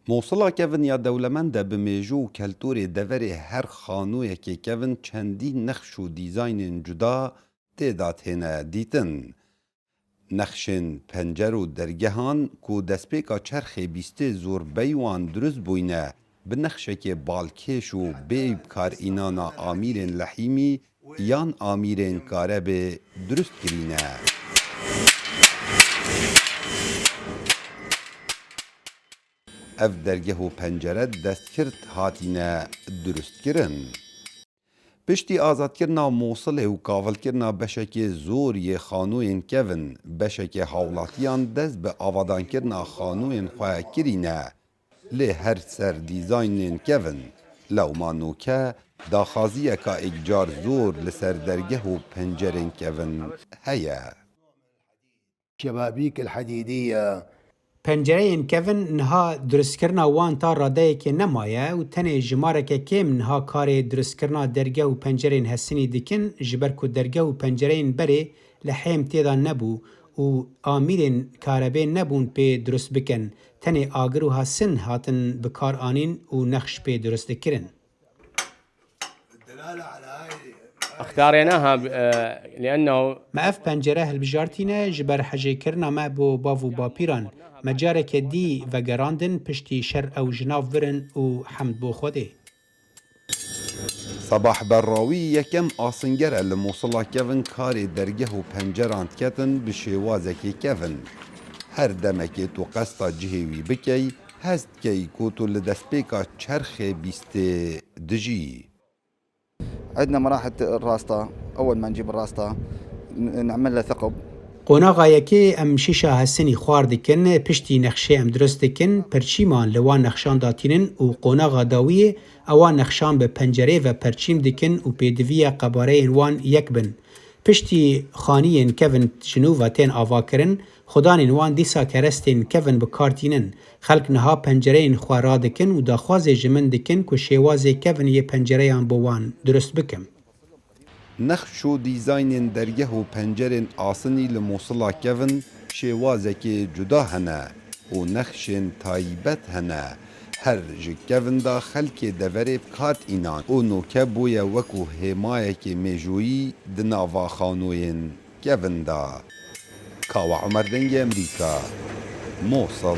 موصلا کevin یا دولمند به میجو و کلتور دوری هر خانوی که کevin چندی نقش و دیزاین جدا تعداد هنه دیتن. نقشن پنجر و درگهان که دستپیکا چرخ بیسته زور بیوان درست بوینه به نقشه که بالکش و بیب کار اینانا آمیرین لحیمی یان آمیرین کاره به درست کرینه. اف درگه و پنجره دست کرد هاتینه درست کرن. پشتی آزاد کرنا موصله و کاول کرنا بشک زوری خانوین کevin بشک حولاتیان دست به آوادان کرنا خانوین خواه کرینه لی هر سر دیزاینین کevin لو مانوکه داخازیه که اگجار زور لسر درگه و پنجرین کevin هیا. شبابيك الحديدية پنجرهین کevin نها درستکرنا وان تا راده که نمایه و تنه جماره که کم نها کار درستکرنا درگه و پنجرهین هسینی دکن جبر که درگه و پنجرهین بره لحیم تیدا نبو و آمیرین کاربه نبون پی درست بکن تنه آگر و هسن هاتن بکار آنین و نقش پی درست کرن. اختاريناها لأنه ما اف پنجره هلبجارتینه جبر حجه کرنا ما بو باو باپیران مجاره که دی و گراندن پشتی شر او جناف ورن و حمد بو خوده. صباح براوی یکم آسنگره لموصلا کevin کاری درگه و پنجران کتن به شوازه که kevin هر دمکی تو قصد جهوی بکی هست که کوتو لدسپیکا چرخ بیسته دجی. عندنا مراحل الراسطة. أول ما نجيب الراسطة نعمل له ثقب. قوناغا یکی ام شیشه هسینی خوار دکن پشتی نقشه ام درست دکن پرچیمان لوان نقشان داتینن و قوناغا داویه اوان نقشان به پنجره و پرچیم دکن و پیدویه قباره وان یک بن. پشتی خانیین kevin جنو و تین آوا کرن خدان وان دیسا کرستین kevin بکارتینن خلق نها پنجره خوارا دکن و داخواز جمن دکن که شواز kevin یه پنجره آن بوان درست بکم. نقش و دیزاین درگه و پنجرین آسنی لموصلا kevin شوازه که جدا هنه و نقشن تایبت هنه هر جه kevin دا خلک دوره بکارت اینان و نوکه بویا وکو همایه که میجویی دناوا خانوین kevin دا. کاوا عمر دنگ امریکا موصل